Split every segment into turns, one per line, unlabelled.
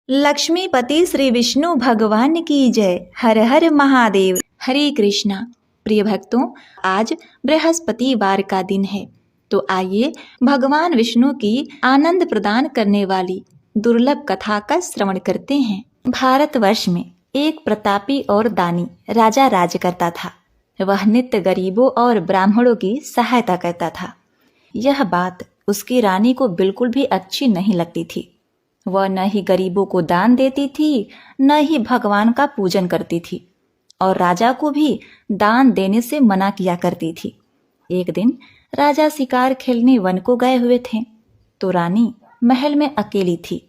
लक्ष्मीपति श्री विष्णु भगवान की जय। हर हर महादेव। हरे कृष्णा। प्रिय भक्तों, आज बृहस्पतिवार का दिन है, तो आइए भगवान विष्णु की आनंद प्रदान करने वाली दुर्लभ कथा का श्रवण करते हैं। भारतवर्ष में एक प्रतापी और दानी राजा राज करता था। वह नित्य गरीबों और ब्राह्मणों की सहायता करता था। यह बात उसकी रानी को बिल्कुल भी अच्छी नहीं लगती थी। वह न ही गरीबों को दान देती थी, न ही भगवान का पूजन करती थी, और राजा को भी दान देने से मना किया करती थी। एक दिन राजा शिकार खेलने वन को गए हुए थे, तो रानी महल में अकेली थी।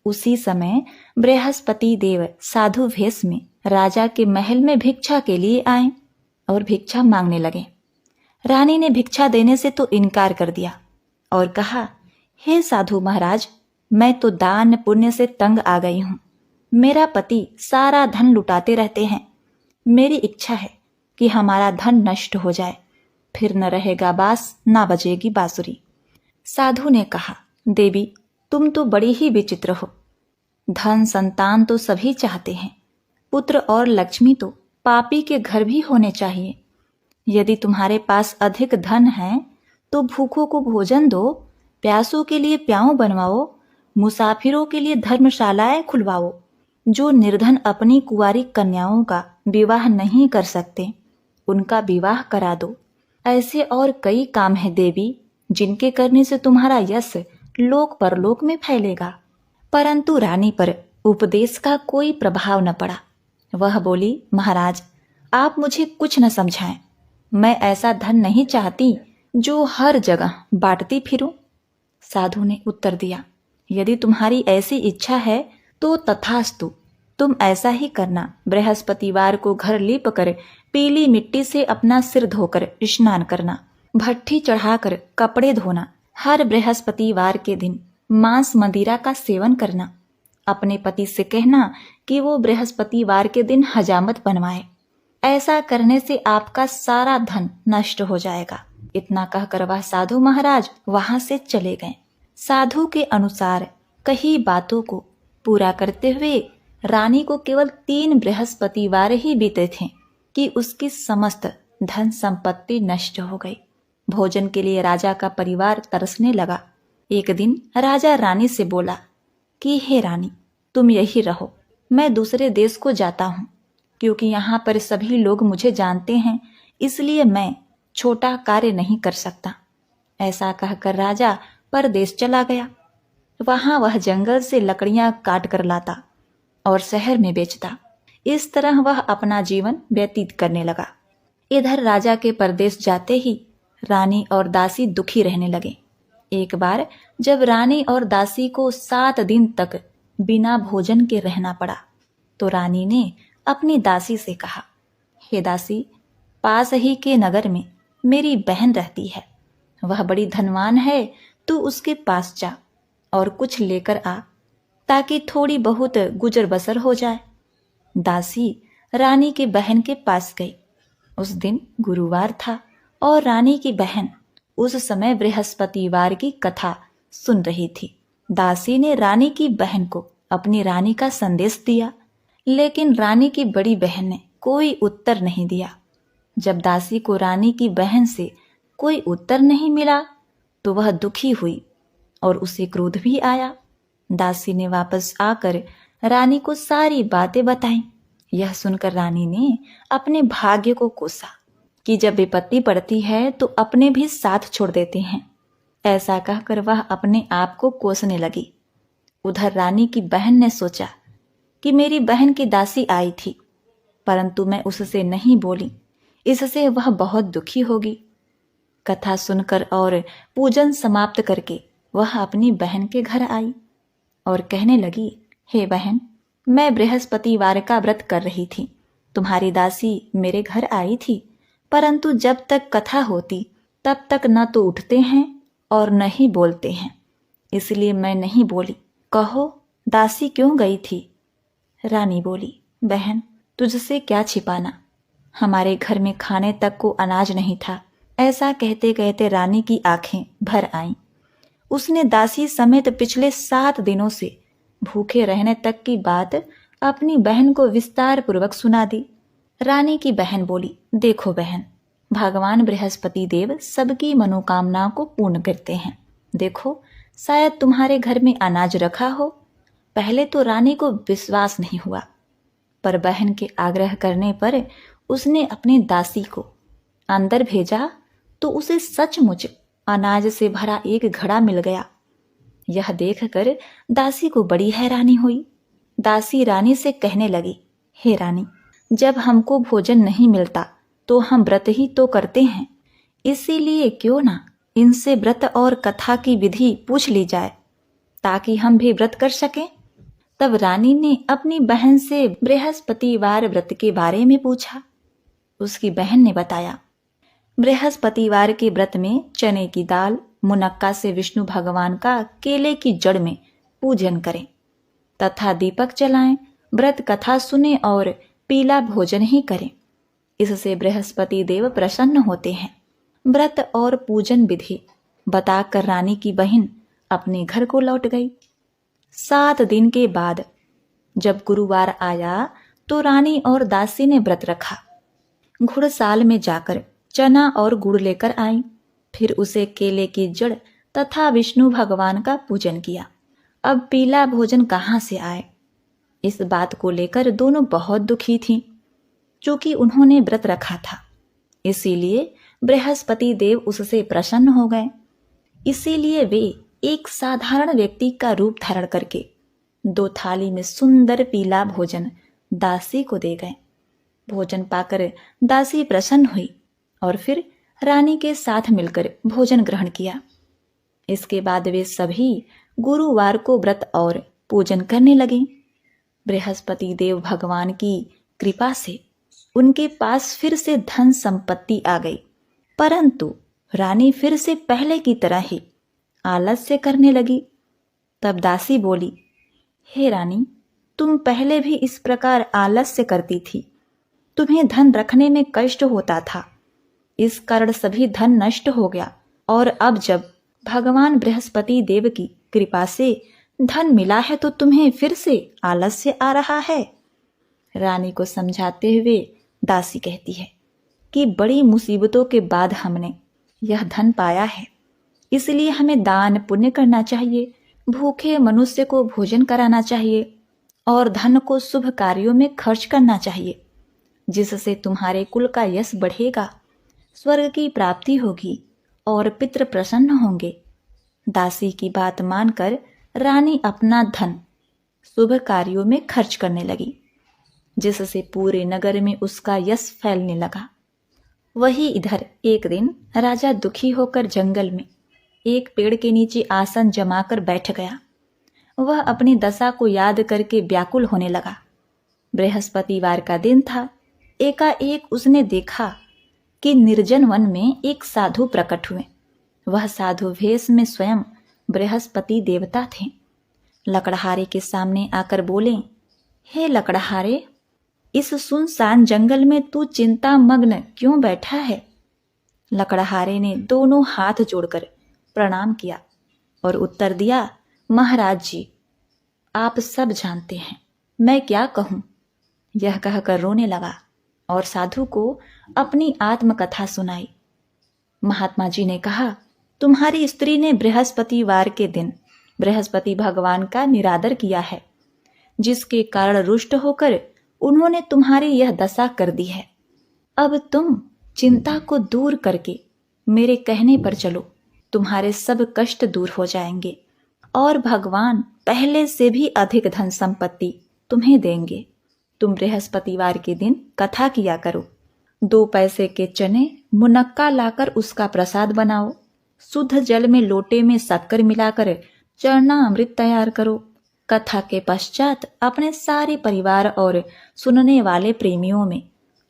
उसी समय बृहस्पति देव साधु वेश में राजा के महल में भिक्षा के लिए आए और भिक्षा मांगने लगे। रानी ने भिक्षा देने से तो इनकार कर दिया और कहा, हे साधु महाराज, मैं तो दान पुण्य से तंग आ गई हूँ। मेरा पति सारा धन लुटाते रहते हैं। मेरी इच्छा है कि हमारा धन नष्ट हो जाए, फिर न रहेगा बांस, ना बजेगी बांसुरी। साधु ने कहा, देवी, तुम तो बड़ी ही विचित्र हो। धन संतान तो सभी चाहते हैं, पुत्र और लक्ष्मी तो पापी के घर भी होने चाहिए। यदि तुम्हारे पास अधिक धन है तो भूखों को भोजन दो, प्यासों के लिए प्याऊ बनवाओ, मुसाफिरों के लिए धर्मशालाएं खुलवाओ। जो निर्धन अपनी कुंवारी कन्याओं का विवाह नहीं कर सकते, उनका विवाह करा दो। ऐसे और कई काम हैं देवी, जिनके करने से तुम्हारा यश लोक परलोक में फैलेगा। परंतु रानी पर उपदेश का कोई प्रभाव न पड़ा। वह बोली, महाराज, आप मुझे कुछ न समझाएं। मैं ऐसा धन नहीं चाहती जो हर जगह बांटती फिरूं। साधु ने उत्तर दिया, यदि तुम्हारी ऐसी इच्छा है तो तथास्तु, तुम ऐसा ही करना। बृहस्पतिवार को घर लीप कर पीली मिट्टी से अपना सिर धोकर स्नान करना, भट्ठी चढ़ाकर कपड़े धोना, हर बृहस्पतिवार के दिन मांस मदिरा का सेवन करना। अपने पति से कहना कि वो बृहस्पतिवार के दिन हजामत बनवाए। ऐसा करने से आपका सारा धन नष्ट हो जाएगा। इतना कहकर वह साधु महाराज वहां से चले गए। साधु के अनुसार कही बातों को पूरा करते हुए रानी को केवल 3 बृहस्पतिवार ही बीते थे कि उसकी समस्त धन संपत्ति नष्ट हो गई। भोजन के लिए राजा का परिवार तरसने लगा। एक दिन राजा रानी से बोला कि हे रानी, तुम यही रहो, मैं दूसरे देश को जाता हूँ, क्योंकि यहाँ पर सभी लोग मुझे जानते हैं, इसलिए मैं छोटा कार्य नहीं कर सकता। ऐसा कहकर राजा परदेश चला गया। वहां वह जंगल से लकड़ियां काट कर लाता और शहर में बेचता। इस तरह वह अपना जीवन व्यतीत करने लगा। इधर राजा के परदेश जाते ही रानी और दासी दुखी रहने लगे। एक बार जब रानी और दासी को 7 दिन तक बिना भोजन के रहना पड़ा, तो रानी ने अपनी दासी से कहा, हे दासी, पास ही के नगर में मेरी बहन रहती है। वह बड़ी धनवान है, तू उसके पास जा और कुछ लेकर आ, ताकि थोड़ी बहुत गुजर बसर हो जाए। दासी रानी की बहन के पास गई। उस दिन गुरुवार था और रानी की बहन उस समय बृहस्पतिवार की कथा सुन रही थी। दासी ने रानी की बहन को अपनी रानी का संदेश दिया, लेकिन रानी की बड़ी बहन ने कोई उत्तर नहीं दिया। जब दासी को रानी की बहन से कोई उत्तर नहीं मिला, तो वह दुखी हुई और उसे क्रोध भी आया। दासी ने वापस आकर रानी को सारी बातें बताईं। यह सुनकर रानी ने अपने भाग्य को कोसा कि जब विपत्ति पड़ती है तो अपने भी साथ छोड़ देते हैं। ऐसा कहकर वह अपने आप को कोसने लगी। उधर रानी की बहन ने सोचा कि मेरी बहन की दासी आई थी, परंतु मैं उससे नहीं बोली, इससे वह बहुत दुखी होगी। कथा सुनकर और पूजन समाप्त करके वह अपनी बहन के घर आई और कहने लगी, हे बहन, मैं बृहस्पतिवार का व्रत कर रही थी। तुम्हारी दासी मेरे घर आई थी, परंतु जब तक कथा होती तब तक न तो उठते हैं और न ही बोलते हैं, इसलिए मैं नहीं बोली। कहो, दासी क्यों गई थी? रानी बोली, बहन, तुझसे क्या छिपाना, हमारे घर में खाने तक को अनाज नहीं था। ऐसा कहते कहते रानी की आंखें भर आईं। उसने दासी समेत पिछले 7 दिनों से भूखे रहने तक की बात अपनी बहन को विस्तार पूर्वक सुना दी। रानी की बहन बोली, देखो बहन, भगवान बृहस्पति देव सबकी मनोकामनाओं को पूर्ण करते हैं। देखो, शायद तुम्हारे घर में अनाज रखा हो। पहले तो रानी को विश्वास नहीं हुआ, पर बहन के आग्रह करने पर उसने अपनी दासी को अंदर भेजा तो उसे सचमुच अनाज से भरा एक घड़ा मिल गया। यह देखकर दासी को बड़ी हैरानी हुई। दासी रानी से कहने लगी, हे रानी, जब हमको भोजन नहीं मिलता तो हम व्रत ही तो करते हैं, इसीलिए क्यों ना इनसे व्रत और कथा की विधि पूछ ली जाए ताकि हम भी व्रत कर सकें। तब रानी ने अपनी बहन से बृहस्पतिवार व्रत के बारे में पूछा। उसकी बहन ने बताया, बृहस्पतिवार के व्रत में चने की दाल, मुनक्का से विष्णु भगवान का केले की जड़ में पूजन करें तथा दीपक जलाएं, व्रत कथा सुने और पीला भोजन ही करें। इससे बृहस्पति देव प्रसन्न होते हैं। व्रत और पूजन विधि बताकर रानी की बहन अपने घर को लौट गई। 7 दिन के बाद जब गुरुवार आया तो रानी और दासी ने व्रत रखा। घुड़साल में जाकर चना और गुड़ लेकर आई, फिर उसे केले की जड़ तथा विष्णु भगवान का पूजन किया। अब पीला भोजन कहाँ से आए, इस बात को लेकर दोनों बहुत दुखी थीं। चूंकि उन्होंने व्रत रखा था, इसीलिए बृहस्पति देव उससे प्रसन्न हो गए। इसीलिए वे एक साधारण व्यक्ति का रूप धारण करके 2 थाली में सुंदर पीला भोजन दासी को दे गए। भोजन पाकर दासी प्रसन्न हुई और फिर रानी के साथ मिलकर भोजन ग्रहण किया। इसके बाद वे सभी गुरुवार को व्रत और पूजन करने लगे। बृहस्पति देव भगवान की कृपा से उनके पास फिर से धन संपत्ति आ गई, परंतु रानी फिर से पहले की तरह ही आलस्य करने लगी। तब दासी बोली, हे रानी, तुम पहले भी इस प्रकार आलस्य करती थी। तुम्हें धन रखने में कष्ट होता था, इस कारण सभी धन नष्ट हो गया, और अब जब भगवान बृहस्पति देव की कृपा से धन मिला है तो तुम्हें फिर से आलस्य आ रहा है। रानी को समझाते हुए दासी कहती है कि बड़ी मुसीबतों के बाद हमने यह धन पाया है, इसलिए हमें दान पुण्य करना चाहिए, भूखे मनुष्य को भोजन कराना चाहिए और धन को शुभ कार्यों में खर्च करना चाहिए, जिससे तुम्हारे कुल का यश बढ़ेगा, स्वर्ग की प्राप्ति होगी और पितृ प्रसन्न होंगे। दासी की बात मानकर रानी अपना धन शुभ कार्यों में खर्च करने लगी, जिससे पूरे नगर में उसका यश फैलने लगा। वही इधर एक दिन राजा दुखी होकर जंगल में एक पेड़ के नीचे आसन जमाकर बैठ गया। वह अपनी दशा को याद करके व्याकुल होने लगा। बृहस्पतिवार का दिन था। एकाएक उसने देखा कि निर्जन वन में एक साधु प्रकट हुए। वह साधु वेश में स्वयं बृहस्पति देवता थे। लकड़हारे के सामने आकर बोले, हे लकड़हारे, इस सुनसान जंगल में तू चिंता मग्न क्यों बैठा है? लकड़हारे ने दोनों हाथ जोड़कर प्रणाम किया और उत्तर दिया, महाराज जी, आप सब जानते हैं, मैं क्या कहूँ। यह कहकर रोने लगा और साधु को अपनी आत्मकथा सुनाई। महात्मा जी ने कहा, तुम्हारी स्त्री ने बृहस्पतिवार के दिन बृहस्पति भगवान का निरादर किया है, जिसके कारण रुष्ट होकर उन्होंने तुम्हारी यह दशा कर दी है। अब तुम चिंता को दूर करके मेरे कहने पर चलो, तुम्हारे सब कष्ट दूर हो जाएंगे और भगवान पहले से भी अधिक धन संपत्ति तुम्हें देंगे। तुम बृहस्पतिवार के दिन कथा किया करो। 2 पैसे के चने मुनक्का लाकर उसका प्रसाद बनाओ। शुद्ध जल में लोटे में शक्कर मिलाकर चरना अमृत तैयार करो। कथा के पश्चात अपने सारे परिवार और सुनने वाले प्रेमियों में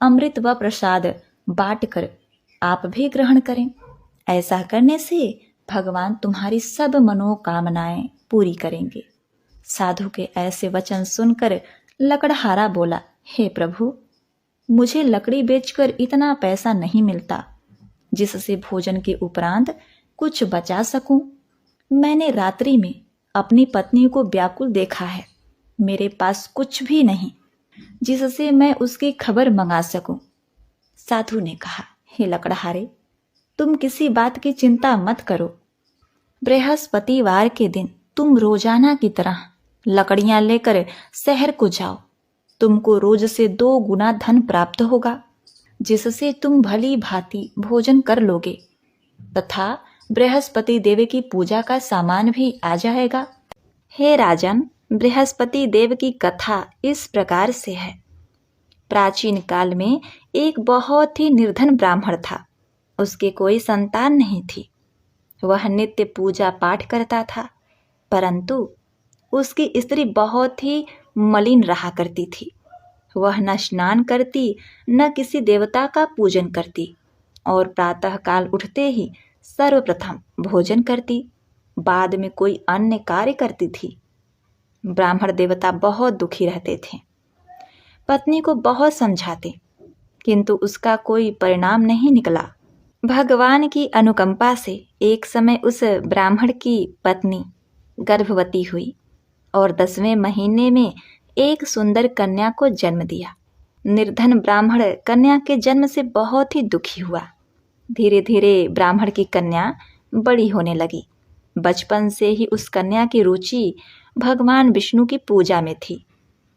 अमृत व प्रसाद बांटकर आप भी ग्रहण करें। ऐसा करने से भगवान तुम्हारी सब मनोकामनाएं पूरी करेंगे। साधु के ऐसे वचन सुनकर लकड़हारा बोला, हे प्रभु, मुझे लकड़ी बेचकर इतना पैसा नहीं मिलता जिससे भोजन के उपरांत कुछ बचा सकूं। मैंने रात्रि में अपनी पत्नी को व्याकुल देखा है। मेरे पास कुछ भी नहीं जिससे मैं उसकी खबर मंगा सकूं। साधु ने कहा, हे लकड़हारे, तुम किसी बात की चिंता मत करो। बृहस्पतिवार के दिन तुम रोजाना की तरह लकड़ियां लेकर शहर को जाओ। तुमको रोज से 2 गुना धन प्राप्त होगा, जिससे तुम भली भांति भोजन कर लोगे तथा बृहस्पति देव की पूजा का सामान भी आ जाएगा। हे राजन, बृहस्पति देव की कथा इस प्रकार से है। प्राचीन काल में एक बहुत ही निर्धन ब्राह्मण था। उसके कोई संतान नहीं थी। वह नित्य पूजा पाठ करता था, परंतु उसकी स्त्री बहुत ही मलिन रहा करती थी। वह न स्नान करती, न किसी देवता का पूजन करती और प्रातः काल उठते ही सर्वप्रथम भोजन करती, बाद में कोई अन्य कार्य करती थी। ब्राह्मण देवता बहुत दुखी रहते थे। पत्नी को बहुत समझाते, किंतु उसका कोई परिणाम नहीं निकला। भगवान की अनुकंपा से एक समय उस ब्राह्मण की पत्नी गर्भवती हुई और 10वें महीने में एक सुंदर कन्या को जन्म दिया। निर्धन ब्राह्मण कन्या के जन्म से बहुत ही दुखी हुआ। धीरे धीरे ब्राह्मण की कन्या बड़ी होने लगी। बचपन से ही उस कन्या की रुचि भगवान विष्णु की पूजा में थी।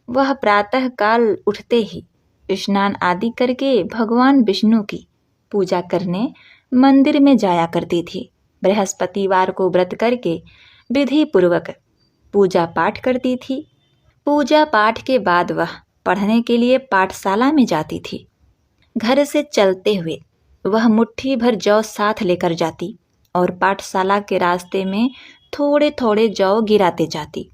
वह प्रातः काल उठते ही स्नान आदि करके भगवान विष्णु की पूजा करने मंदिर में जाया करती थी। बृहस्पतिवार को व्रत करके विधि पूर्वक पूजा पाठ करती थी। पूजा पाठ के बाद वह पढ़ने के लिए पाठशाला में जाती थी। घर से चलते हुए वह मुट्ठी भर जौ साथ लेकर जाती और पाठशाला के रास्ते में थोड़े थोड़े जौ गिराते जाती।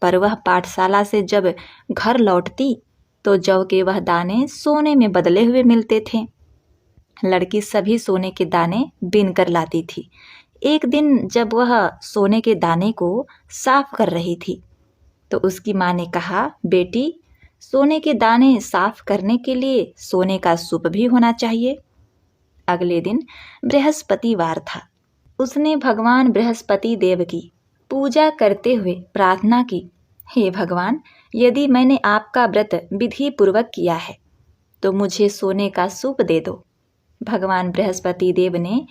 पर वह पाठशाला से जब घर लौटती तो जौ के वह दाने सोने में बदले हुए मिलते थे। लड़की सभी सोने के दाने बीन कर लाती थी। एक दिन जब वह सोने के दाने को साफ कर रही थी तो उसकी माँ ने कहा, बेटी, सोने के दाने साफ करने के लिए सोने का सूप भी होना चाहिए। अगले दिन बृहस्पतिवार था। उसने भगवान बृहस्पति देव की पूजा करते हुए प्रार्थना की, हे भगवान, यदि मैंने आपका व्रत विधि पूर्वक किया है तो मुझे सोने का सूप दे दो। भगवान बृहस्पति देव ने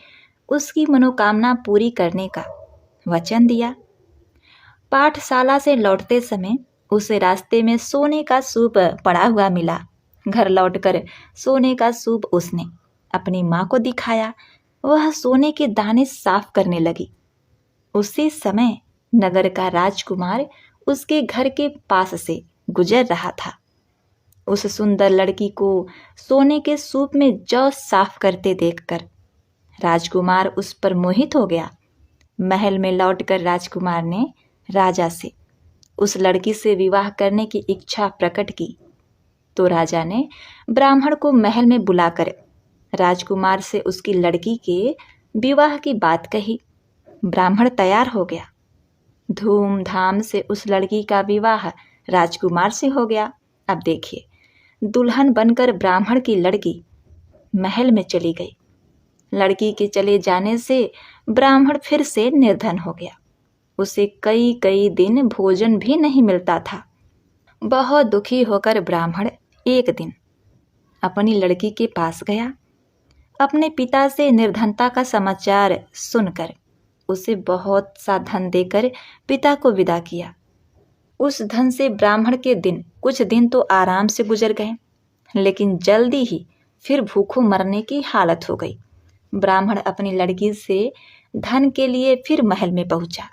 उसकी मनोकामना पूरी करने का वचन दिया। पाठशाला से लौटते समय उसे रास्ते में सोने का सूप पड़ा हुआ मिला। घर लौटकर सोने का सूप उसने अपनी माँ को दिखाया। वह सोने के दाने साफ करने लगी। उसी समय नगर का राजकुमार उसके घर के पास से गुजर रहा था। उस सुंदर लड़की को सोने के सूप में जौ साफ करते देखकर राजकुमार उस पर मोहित हो गया। महल में लौटकर राजकुमार ने राजा से उस लड़की से विवाह करने की इच्छा प्रकट की। तो राजा ने ब्राह्मण को महल में बुलाकर राजकुमार से उसकी लड़की के विवाह की बात कही। ब्राह्मण तैयार हो गया। धूमधाम से उस लड़की का विवाह राजकुमार से हो गया। अब देखिए, दुल्हन बनकर ब्राह्मण की लड़की महल में चली गई। लड़की के चले जाने से ब्राह्मण फिर से निर्धन हो गया। उसे कई कई दिन भोजन भी नहीं मिलता था। बहुत दुखी होकर ब्राह्मण एक दिन अपनी लड़की के पास गया। अपने पिता से निर्धनता का समाचार सुनकर उसे बहुत सा धन देकर पिता को विदा किया। उस धन से ब्राह्मण के दिन कुछ दिन तो आराम से गुजर गए, लेकिन जल्दी ही फिर भूखों मरने की हालत हो गई। ब्राह्मण अपनी लड़की से धन के लिए फिर महल में पहुंचा।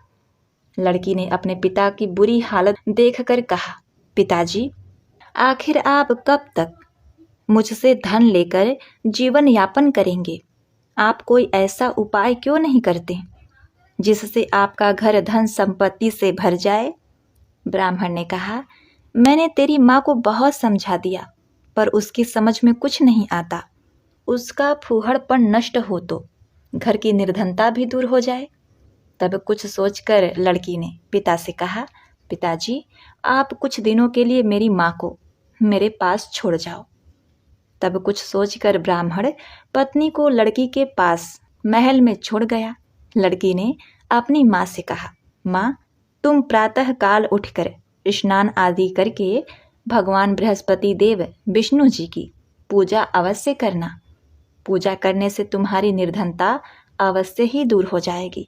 लड़की ने अपने पिता की बुरी हालत देखकर कहा, पिताजी, आखिर आप कब तक मुझसे धन लेकर जीवन यापन करेंगे? आप कोई ऐसा उपाय क्यों नहीं करते जिससे आपका घर धन संपत्ति से भर जाए? ब्राह्मण ने कहा, मैंने तेरी माँ को बहुत समझा दिया, पर उसकी समझ में कुछ नहीं आता। उसका फूहड़पन नष्ट हो तो घर की निर्धनता भी दूर हो जाए। तब कुछ सोचकर लड़की ने पिता से कहा, पिताजी, आप कुछ दिनों के लिए मेरी माँ को मेरे पास छोड़ जाओ। तब कुछ सोचकर ब्राह्मण पत्नी को लड़की के पास महल में छोड़ गया। लड़की ने अपनी माँ से कहा, माँ, तुम प्रातः काल उठकर स्नान आदि करके भगवान बृहस्पति देव विष्णु जी की पूजा अवश्य करना। पूजा करने से तुम्हारी निर्धनता अवश्य ही दूर हो जाएगी।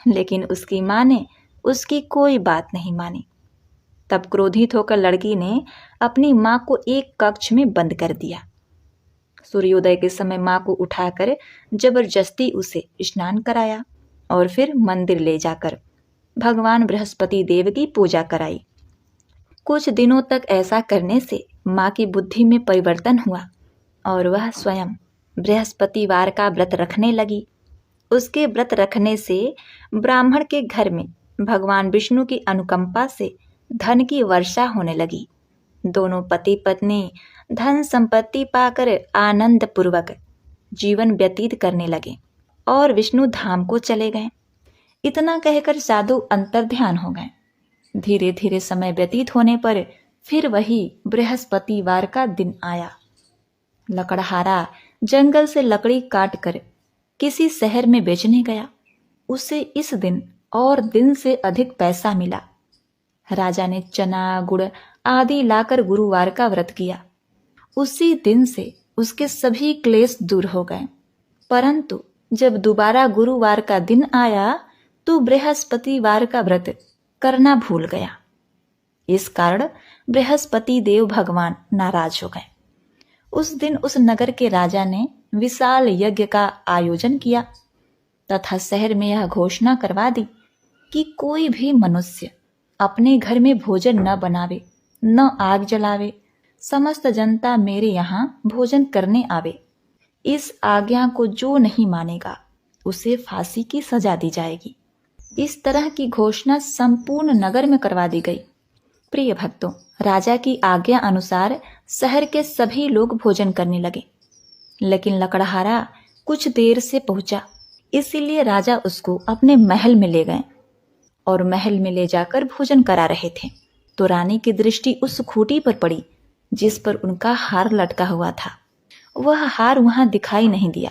लेकिन उसकी माँ ने उसकी कोई बात नहीं मानी। तब क्रोधित होकर लड़की ने अपनी माँ को एक कक्ष में बंद कर दिया। सूर्योदय के समय माँ को उठाकर जबरदस्ती उसे स्नान कराया और फिर मंदिर ले जाकर भगवान बृहस्पति देव की पूजा कराई। कुछ दिनों तक ऐसा करने से माँ की बुद्धि में परिवर्तन हुआ और वह स्वयं बृहस्पतिवार का व्रत रखने लगी। उसके व्रत रखने से ब्राह्मण के घर में भगवान विष्णु की अनुकंपा से धन की वर्षा होने लगी। दोनों पति पत्नी धन संपत्ति पाकर आनंद पूर्वक जीवन व्यतीत करने लगे और विष्णु धाम को चले गए। इतना कहकर साधु अंतर्ध्यान हो गए। धीरे धीरे समय व्यतीत होने पर फिर वही बृहस्पतिवार का दिन आया। लकड़हारा जंगल से लकड़ी काट कर किसी शहर में बेचने गया। उसे इस दिन और दिन से अधिक पैसा मिला। राजा ने चना गुड़ आदि लाकर गुरुवार का व्रत किया। उसी दिन से उसके सभी क्लेश दूर हो गए। परंतु जब दोबारा गुरुवार का दिन आया तो बृहस्पतिवार का व्रत करना भूल गया। इस कारण बृहस्पति देव भगवान नाराज हो गए। उस दिन उस नगर के राजा ने विशाल यज्ञ का आयोजन किया तथा शहर में यह घोषणा करवा दी कि कोई भी मनुष्य अपने घर में भोजन न बनावे, न आग जलावे। समस्त जनता मेरे यहाँ भोजन करने आवे। इस आज्ञा को जो नहीं मानेगा उसे फांसी की सजा दी जाएगी। इस तरह की घोषणा संपूर्ण नगर में करवा दी गई। प्रिय भक्तों, राजा की आज्ञा अनुसार शहर के सभी लोग भोजन करने लगे। लेकिन लकड़हारा कुछ देर से पहुंचा, इसीलिए राजा उसको अपने महल में ले गए और महल में ले जाकर भोजन करा रहे थे तो रानी की दृष्टि उस खूंटी पर पड़ी जिस पर उनका हार लटका हुआ था। वह हार वहां दिखाई नहीं दिया।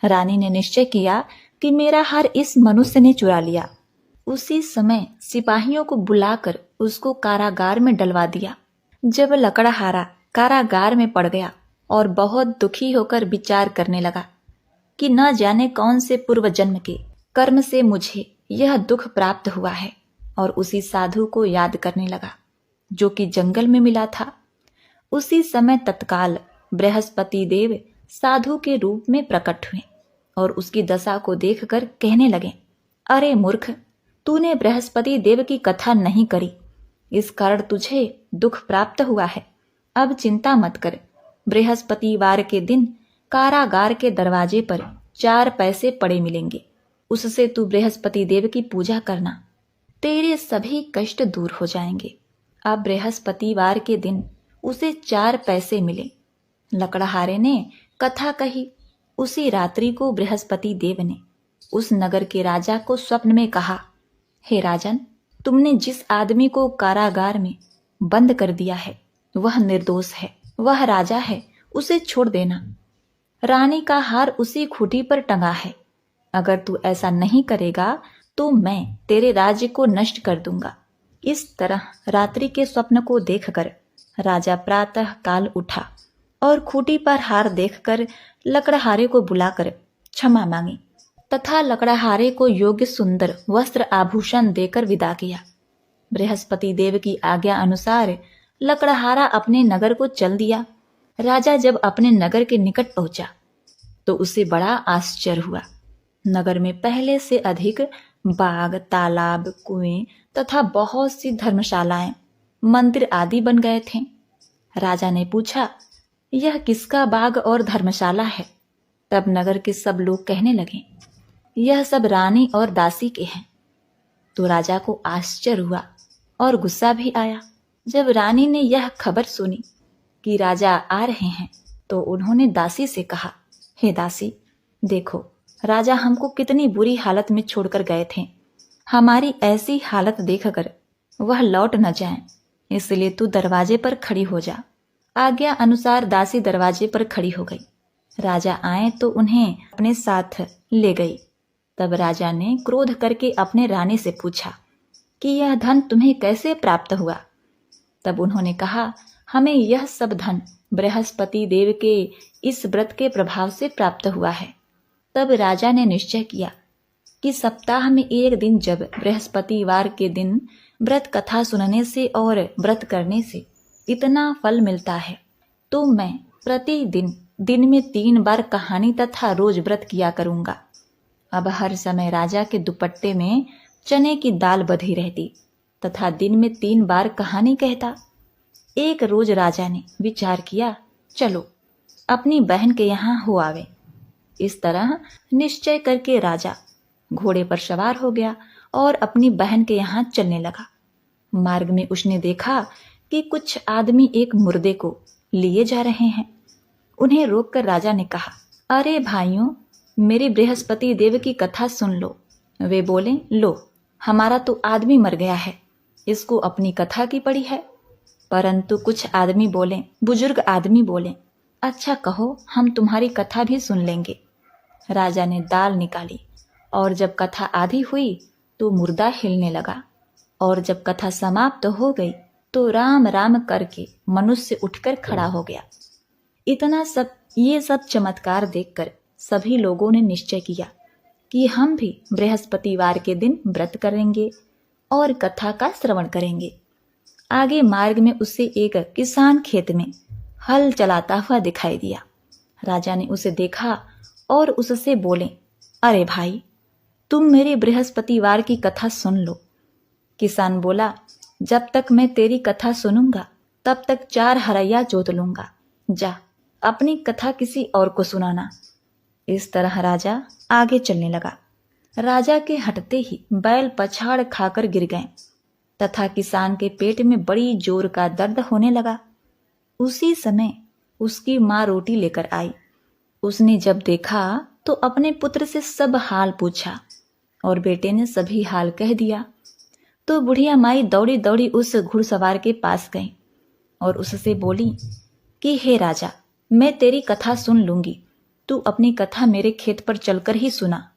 रानी ने निश्चय किया कि मेरा हार इस मनुष्य ने चुरा लिया। उसी समय सिपाहियों को बुलाकर उसको कारागार में डलवा दिया। जब लकड़हारा कारागार में पड़ गया और बहुत दुखी होकर विचार करने लगा कि न जाने कौन से पूर्व जन्म के कर्म से मुझे यह दुख प्राप्त हुआ है, और उसी साधु को याद करने लगा जो कि जंगल में मिला था। उसी समय तत्काल बृहस्पति देव साधु के रूप में प्रकट हुए और उसकी दशा को देखकर कहने लगे, अरे मूर्ख, तूने बृहस्पति देव की कथा नहीं करी, इस कारण तुझे दुख प्राप्त हुआ है। अब चिंता मत कर। बृहस्पतिवार के दिन कारागार के दरवाजे पर 4 पैसे पड़े मिलेंगे, उससे तू बृहस्पति देव की पूजा करना, तेरे सभी कष्ट दूर हो जाएंगे। अब बृहस्पतिवार के दिन उसे 4 पैसे मिले। लकड़हारे ने कथा कही। उसी रात्रि को बृहस्पति देव ने उस नगर के राजा को स्वप्न में कहा, हे राजन, तुमने जिस आदमी को कारागार में बंद कर दिया है वह निर्दोष है, वह राजा है, उसे छोड़ देना। रानी का हार उसी खूंटी पर टंगा है। अगर तू ऐसा नहीं करेगा तो मैं तेरे राज्य को नष्ट कर दूंगा। इस तरह रात्रि के स्वप्न को देखकर राजा प्रातः काल उठा और खूंटी पर हार देखकर लकड़हारे को बुलाकर क्षमा मांगी तथा लकड़हारे को योग्य सुंदर वस्त्र आभूषण देकर विदा किया। बृहस्पति देव की आज्ञा अनुसार लकड़हारा अपने नगर को चल दिया। राजा जब अपने नगर के निकट पहुंचा तो उसे बड़ा आश्चर्य हुआ। नगर में पहले से अधिक बाग, तालाब, कुएं तथा बहुत सी धर्मशालाएं, मंदिर आदि बन गए थे। राजा ने पूछा, यह किसका बाग और धर्मशाला है? तब नगर के सब लोग कहने लगे, यह सब रानी और दासी के हैं। तो राजा को आश्चर्य हुआ और गुस्सा भी आया। जब रानी ने यह खबर सुनी कि राजा आ रहे हैं तो उन्होंने दासी से कहा, हे दासी, देखो राजा हमको कितनी बुरी हालत में छोड़कर गए थे। हमारी ऐसी हालत देखकर वह लौट न जाएं, इसलिए तू दरवाजे पर खड़ी हो जा। आज्ञा अनुसार दासी दरवाजे पर खड़ी हो गई। राजा आए तो उन्हें अपने साथ ले गई। तब राजा ने क्रोध करके अपने रानी से पूछा कि यह धन तुम्हें कैसे प्राप्त हुआ? तब उन्होंने कहा, हमें यह सब धन बृहस्पति देव के इस व्रत के प्रभाव से प्राप्त हुआ है। तब राजा ने निश्चय किया कि सप्ताह में एक दिन जब बृहस्पतिवार के दिन व्रत कथा सुनने से और व्रत करने से इतना फल मिलता है, तो मैं प्रतिदिन दिन में 3 बार कहानी तथा रोज व्रत किया करूंगा। अब हर समय राजा के दुपट्टे में चने की दाल बधी रहती तथा दिन में 3 बार कहानी कहता। एक रोज राजा ने विचार किया, चलो अपनी बहन के यहाँ हो आवे। इस तरह निश्चय करके राजा घोड़े पर सवार हो गया और अपनी बहन के यहाँ चलने लगा। मार्ग में उसने देखा कि कुछ आदमी एक मुर्दे को लिए जा रहे हैं। उन्हें रोककर राजा ने कहा, अरे भाइयों, मेरी बृहस्पति देव की कथा सुन लो। वे बोले, लो, हमारा तो आदमी मर गया है, इसको अपनी कथा की पड़ी है। परंतु कुछ आदमी बोले, बुजुर्ग आदमी बोले, अच्छा कहो, हम तुम्हारी कथा भी सुन लेंगे। राजा ने दाल निकाली और जब कथा आधी हुई तो मुर्दा हिलने लगा, और जब कथा समाप्त हो गई तो राम राम करके मनुष्य उठकर खड़ा हो गया। ये सब चमत्कार देखकर सभी लोगों ने निश्चय किया कि हम भी बृहस्पतिवार के दिन व्रत करेंगे और कथा का श्रवण करेंगे। आगे मार्ग में उसे एक किसान खेत में हल चलाता हुआ दिखाई दिया। राजा ने उसे देखा और उससे बोले, अरे भाई, तुम मेरी बृहस्पतिवार की कथा सुन लो। किसान बोला, जब तक मैं तेरी कथा सुनूंगा तब तक 4 हरैया जोत लूंगा। जा, अपनी कथा किसी और को सुनाना। इस तरह राजा आगे चलने लगा। राजा के हटते ही बैल पछाड़ खाकर गिर गए तथा किसान के पेट में बड़ी जोर का दर्द होने लगा। उसी समय उसकी माँ रोटी लेकर आई। उसने जब देखा तो अपने पुत्र से सब हाल पूछा और बेटे ने सभी हाल कह दिया। तो बुढ़िया माई दौड़ी दौड़ी उस घुड़सवार के पास गई और उससे बोली कि हे राजा, मैं तेरी कथा सुन लूंगी, तू अपनी कथा मेरे खेत पर चलकर ही सुना।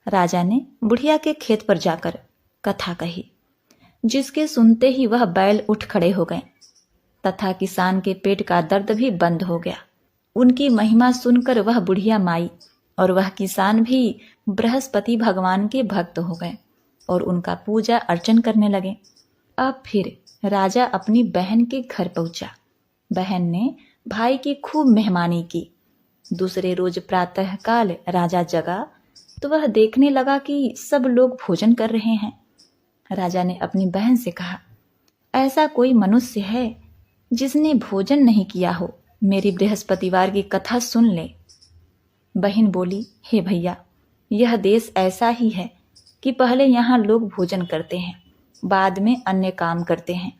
राजा ने बुढ़िया के खेत पर जाकर कथा कही, जिसके सुनते ही वह बैल उठ खड़े हो गए तथा किसान के पेट का दर्द भी बंद हो गया। उनकी महिमा सुनकर वह बुढ़िया माई और वह किसान भी बृहस्पति भगवान के भक्त हो गए और उनका पूजा अर्चन करने लगे। अब फिर राजा अपनी बहन के घर पहुंचा। बहन ने भाई की खूब मेहमानी की। दूसरे रोज प्रातःकाल राजा जगा तो वह देखने लगा कि सब लोग भोजन कर रहे हैं। राजा ने अपनी बहन से कहा, ऐसा कोई मनुष्य है जिसने भोजन नहीं किया हो, मेरी बृहस्पतिवार की कथा सुन ले। बहन बोली, हे भैया, यह देश ऐसा ही है कि पहले यहाँ लोग भोजन करते हैं, बाद में अन्य काम करते हैं।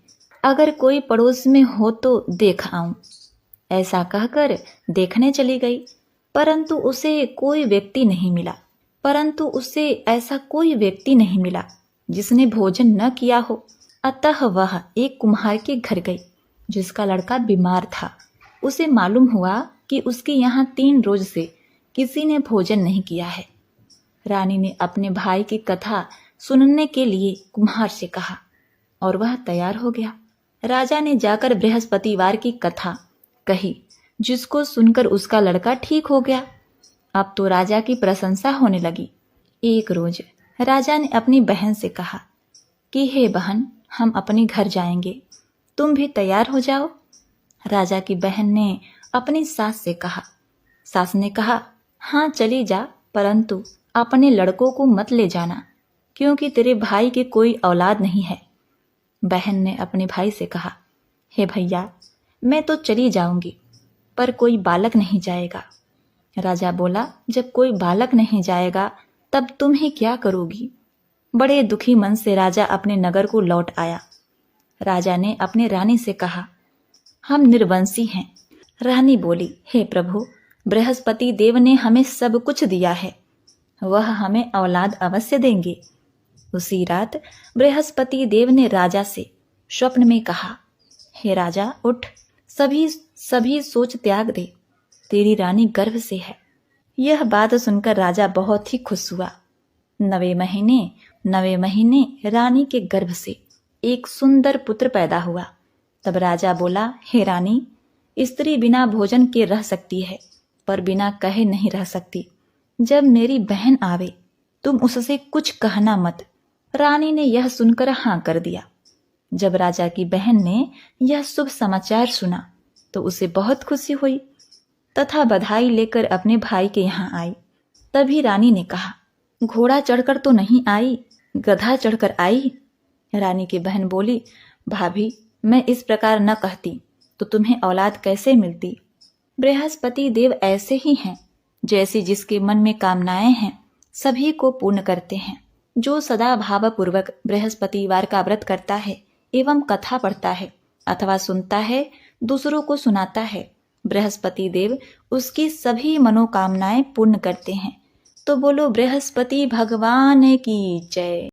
अगर कोई पड़ोस में हो तो देख आऊं। ऐसा कहकर देखने चली गई, परंतु उसे ऐसा कोई व्यक्ति नहीं मिला जिसने भोजन न किया हो। अतः वह एक कुम्हार के घर गई जिसका लड़का बीमार था। उसे मालूम हुआ कि उसके यहाँ 3 रोज से किसी ने भोजन नहीं किया है। रानी ने अपने भाई की कथा सुनने के लिए कुम्हार से कहा और वह तैयार हो गया। राजा ने जाकर बृहस्पतिवार की कथा कही, जिसको सुनकर उसका लड़का ठीक हो गया। अब तो राजा की प्रशंसा होने लगी। एक रोज राजा ने अपनी बहन से कहा कि हे बहन, हम अपने घर जाएंगे, तुम भी तैयार हो जाओ। राजा की बहन ने अपनी सास से कहा। सास ने कहा, हाँ चली जा, परंतु अपने लड़कों को मत ले जाना, क्योंकि तेरे भाई की कोई औलाद नहीं है। बहन ने अपने भाई से कहा, हे भैया, मैं तो चली जाऊंगी, पर कोई बालक नहीं जाएगा। राजा बोला, जब कोई बालक नहीं जाएगा तब तुम ही क्या करोगी? बड़े दुखी मन से राजा अपने नगर को लौट आया। राजा ने अपने रानी से कहा, हम निर्वंशी हैं। रानी बोली, हे प्रभु, बृहस्पति देव ने हमें सब कुछ दिया है, वह हमें औलाद अवश्य देंगे। उसी रात बृहस्पति देव ने राजा से स्वप्न में कहा, हे राजा, उठ, सभी सोच त्याग दे, तेरी रानी गर्भ से है। यह बात सुनकर राजा बहुत ही खुश हुआ। 9वें महीने 9वें महीने रानी के गर्भ से एक सुंदर पुत्र पैदा हुआ। तब राजा बोला, हे रानी, स्त्री बिना भोजन के रह सकती है, पर बिना कहे नहीं रह सकती। जब मेरी बहन आवे तुम उससे कुछ कहना मत। रानी ने यह सुनकर हाँ कर दिया। जब राजा की बहन ने यह शुभ समाचार सुना तो उसे बहुत खुशी हुई तथा बधाई लेकर अपने भाई के यहाँ आई। तभी रानी ने कहा, घोड़ा चढ़कर तो नहीं आई, गधा चढ़कर आई। रानी की बहन बोली, भाभी, मैं इस प्रकार न कहती तो तुम्हें औलाद कैसे मिलती। बृहस्पति देव ऐसे ही हैं, जैसी जिसके मन में कामनाएं हैं सभी को पूर्ण करते हैं। जो सदा भावपूर्वक बृहस्पतिवार का व्रत करता है एवं कथा पढ़ता है अथवा सुनता है, दूसरों को सुनाता है, बृहस्पति देव उसकी सभी मनोकामनाएं पूर्ण करते हैं। तो बोलो बृहस्पति भगवान की जय।